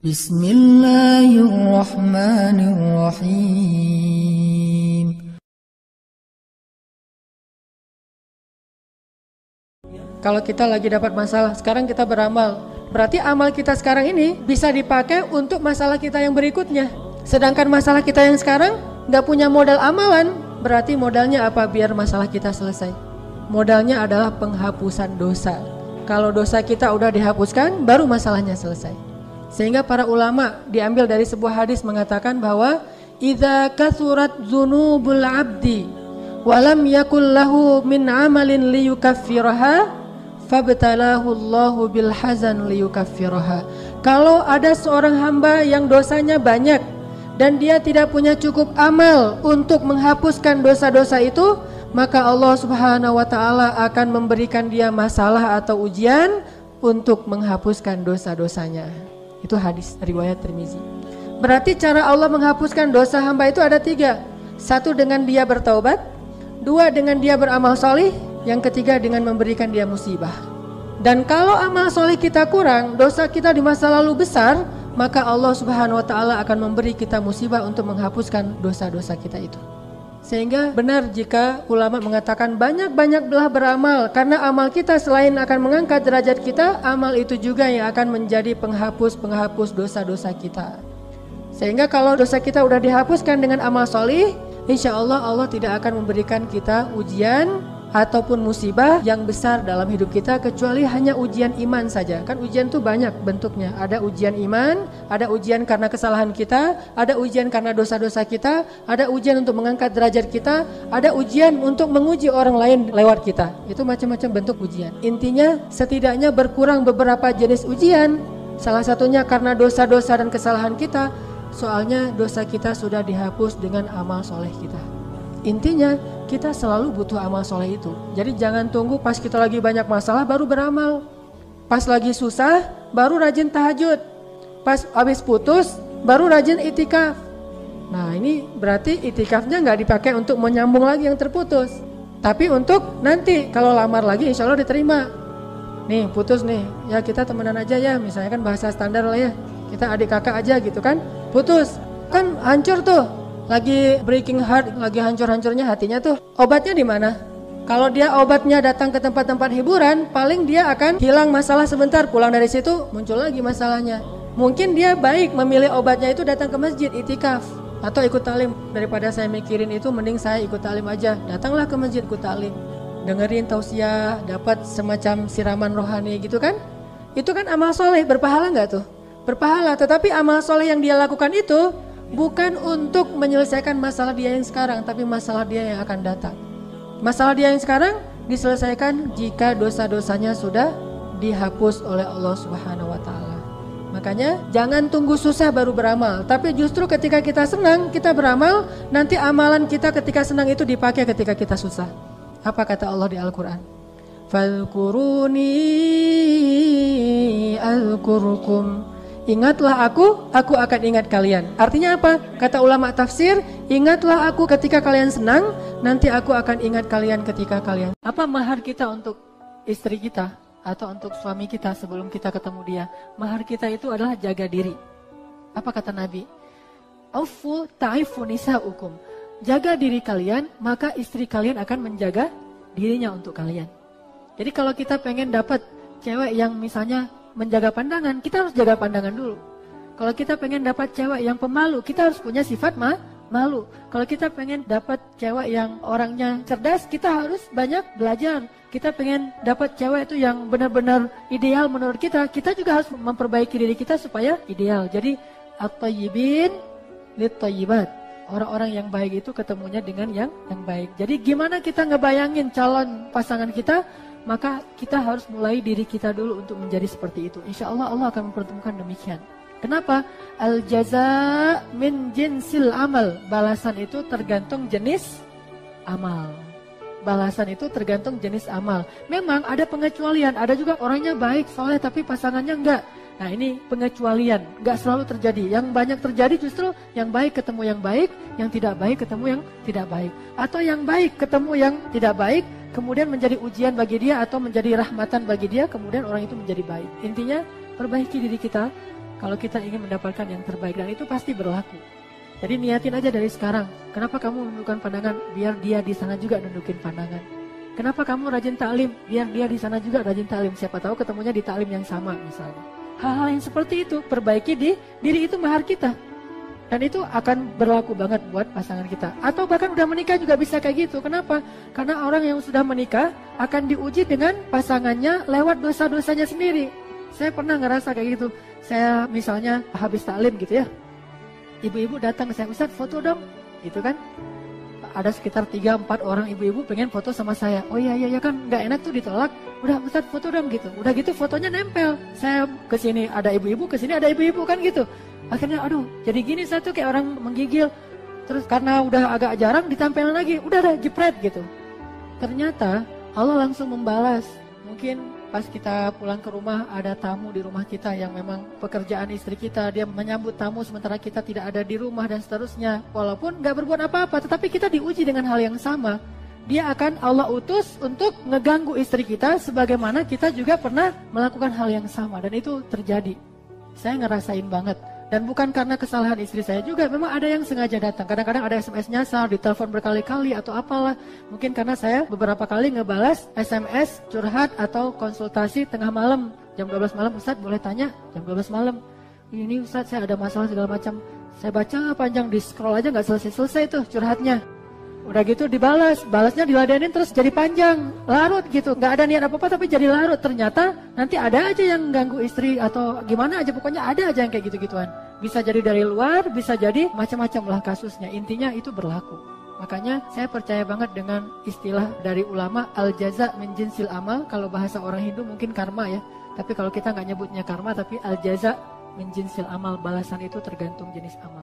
Bismillahirrahmanirrahim. Kalau kita lagi dapat masalah, sekarang kita beramal. Berarti amal kita sekarang ini bisa dipakai untuk masalah kita yang berikutnya. Sedangkan masalah kita yang sekarang nggak punya modal amalan, berarti modalnya apa biar masalah kita selesai? Modalnya adalah penghapusan dosa. Kalau dosa kita udah dihapuskan, baru masalahnya selesai. Sehingga para ulama diambil dari sebuah hadis mengatakan bahwa idza kathurat dzunubul 'abdi wa lam yakul lahu min 'amalin liyukaffiraha fabtalahu Allahu bil hazan liyukaffiraha. Kalau ada seorang hamba yang dosanya banyak dan dia tidak punya cukup amal untuk menghapuskan dosa-dosa itu, maka Allah Subhanahu wa taala akan memberikan dia masalah atau ujian untuk menghapuskan dosa-dosanya. Itu hadis riwayat Tirmizi. Berarti cara Allah menghapuskan dosa hamba itu ada 3. 1 dengan dia bertaubat, 2 dengan dia beramal solih, yang ketiga dengan memberikan dia musibah. Dan kalau amal solih kita kurang, dosa kita di masa lalu besar, maka Allah Subhanahu wa taala akan memberi kita musibah untuk menghapuskan dosa-dosa kita itu. Sehingga benar jika ulama mengatakan banyak-banyaklah beramal, karena amal kita selain akan mengangkat derajat kita, amal itu juga yang akan menjadi penghapus dosa-dosa kita. Sehingga kalau dosa kita udah dihapuskan dengan amal solih, insya Allah Allah tidak akan memberikan kita ujian ataupun musibah yang besar dalam hidup kita, kecuali hanya ujian iman saja. Kan ujian itu banyak bentuknya. Ada ujian iman, ada ujian karena kesalahan kita, ada ujian karena dosa-dosa kita, ada ujian untuk mengangkat derajat kita, ada ujian untuk menguji orang lain lewat kita. Itu macam-macam bentuk ujian. Intinya setidaknya berkurang beberapa jenis ujian. Salah satunya karena dosa-dosa dan kesalahan kita. Soalnya dosa kita sudah dihapus dengan amal soleh kita. Intinya kita selalu butuh amal soleh itu. Jadi jangan tunggu pas kita lagi banyak masalah baru beramal. Pas lagi susah baru rajin tahajud. Pas habis putus baru rajin itikaf. Nah ini berarti itikafnya gak dipakai untuk menyambung lagi yang terputus, tapi untuk nanti kalau lamar lagi insya Allah diterima. Nih putus nih, ya kita temenan aja ya, misalnya kan bahasa standar lah ya, kita adik kakak aja gitu kan. Putus kan hancur tuh, lagi breaking heart, lagi hancur-hancurnya hatinya tuh. Obatnya di mana? Kalau dia obatnya datang ke tempat-tempat hiburan, paling dia akan hilang masalah sebentar, pulang dari situ muncul lagi masalahnya. Mungkin dia baik memilih obatnya itu datang ke masjid, itikaf atau ikut talim. Daripada saya mikirin itu, mending saya ikut talim aja. Datanglah ke masjid ikut talim, dengerin tausiah, dapat semacam siraman rohani gitu kan. Itu kan amal soleh, berpahala gak tuh? Berpahala, tetapi amal soleh yang dia lakukan itu bukan untuk menyelesaikan masalah dia yang sekarang, tapi masalah dia yang akan datang. Masalah dia yang sekarang diselesaikan jika dosa-dosanya sudah dihapus oleh Allah Subhanahu wa taala. Makanya jangan tunggu susah baru beramal, tapi justru ketika kita senang kita beramal, nanti amalan kita ketika senang itu dipakai ketika kita susah. Apa kata Allah di Al-Qur'an? Fadhkuruni azkurkum. Ingatlah aku akan ingat kalian. Artinya apa? Kata ulama tafsir, ingatlah aku ketika kalian senang, nanti aku akan ingat kalian ketika kalian. Apa mahar kita untuk istri kita atau untuk suami kita sebelum kita ketemu dia? Mahar kita itu adalah jaga diri. Apa kata Nabi? Aufu ta'ifu nisa'ukum. Jaga diri kalian, maka istri kalian akan menjaga dirinya untuk kalian. Jadi kalau kita pengen dapat cewek yang misalnya menjaga pandangan, kita harus jaga pandangan dulu. Kalau kita pengen dapat cewek yang pemalu, kita harus punya sifat malu. Kalau kita pengen dapat cewek yang orangnya cerdas, kita harus banyak belajar. Kita pengen dapat cewek itu yang benar-benar ideal menurut kita, kita juga harus memperbaiki diri kita supaya ideal. Jadi at-tayyibin lit-tayyibat. Orang-orang yang baik itu ketemunya dengan yang baik. Jadi gimana kita ngebayangin calon pasangan kita? Maka kita harus mulai diri kita dulu untuk menjadi seperti itu. Insya Allah Allah akan mempertemukan demikian. Kenapa? Al-jaza min jinsil amal. Balasan itu tergantung jenis amal. Balasan itu tergantung jenis amal. Memang ada pengecualian. Ada juga orangnya baik, soleh, tapi pasangannya enggak. Nah ini pengecualian. Enggak selalu terjadi. Yang banyak terjadi justru yang baik ketemu yang baik, yang tidak baik ketemu yang tidak baik. Atau yang baik ketemu yang tidak baik, kemudian menjadi ujian bagi dia atau menjadi rahmatan bagi dia, kemudian orang itu menjadi baik. Intinya perbaiki diri kita, kalau kita ingin mendapatkan yang terbaik, dan itu pasti berlaku. Jadi niatin aja dari sekarang. Kenapa kamu menundukkan pandangan? Biar dia di sana juga nundukin pandangan. Kenapa kamu rajin taklim? Biar dia di sana juga rajin taklim. Siapa tahu ketemunya di taklim yang sama misalnya. Hal-hal yang seperti itu, perbaiki di diri, itu mahar kita. Dan itu akan berlaku banget buat pasangan kita. Atau bahkan udah menikah juga bisa kayak gitu. Kenapa? Karena orang yang sudah menikah akan diuji dengan pasangannya lewat dosa-dosanya sendiri. Saya pernah ngerasa kayak gitu. Saya misalnya habis taklim gitu ya. Ibu-ibu datang ke saya, Ustadz foto dong, gitu kan. Ada sekitar 3-4 orang ibu-ibu pengen foto sama saya. Oh iya kan, nggak enak tuh ditolak. Udah Ustadz foto dong gitu. Udah gitu fotonya nempel. Saya kesini ada ibu-ibu, kesini ada ibu-ibu kan gitu. Akhirnya aduh, jadi gini saya tuh kayak orang menggigil. Terus karena udah agak jarang ditampilin lagi, udah ada jepret gitu. Ternyata Allah langsung membalas. Mungkin pas kita pulang ke rumah ada tamu di rumah kita yang memang pekerjaan istri kita, dia menyambut tamu sementara kita tidak ada di rumah dan seterusnya. Walaupun gak berbuat apa-apa, tetapi kita diuji dengan hal yang sama. Dia akan Allah utus untuk ngeganggu istri kita sebagaimana kita juga pernah melakukan hal yang sama. Dan itu terjadi. Saya ngerasain banget. Dan bukan karena kesalahan istri saya juga, memang ada yang sengaja datang. Kadang-kadang ada SMS nyasar, ditelepon berkali-kali atau apalah. Mungkin karena saya beberapa kali ngebalas SMS, curhat atau konsultasi tengah malam. Jam 12 malam, Ustadz boleh tanya? Jam 12 malam. Ini Ustadz saya ada masalah segala macam. Saya baca panjang, di scroll aja gak selesai-selesai tuh curhatnya. Udah gitu dibalas, balasnya diladenin terus jadi panjang, larut gitu. Gak ada niat apa-apa tapi jadi larut. Ternyata nanti ada aja yang ganggu istri atau gimana aja, pokoknya ada aja yang kayak gitu-gituan. Bisa jadi dari luar, bisa jadi macam-macam lah kasusnya. Intinya itu berlaku. Makanya saya percaya banget dengan istilah dari ulama, al-jaza min jinsil amal. Kalau bahasa orang Hindu mungkin karma ya. Tapi kalau kita gak nyebutnya karma, tapi al-jaza min jinsil amal, balasan itu tergantung jenis amal.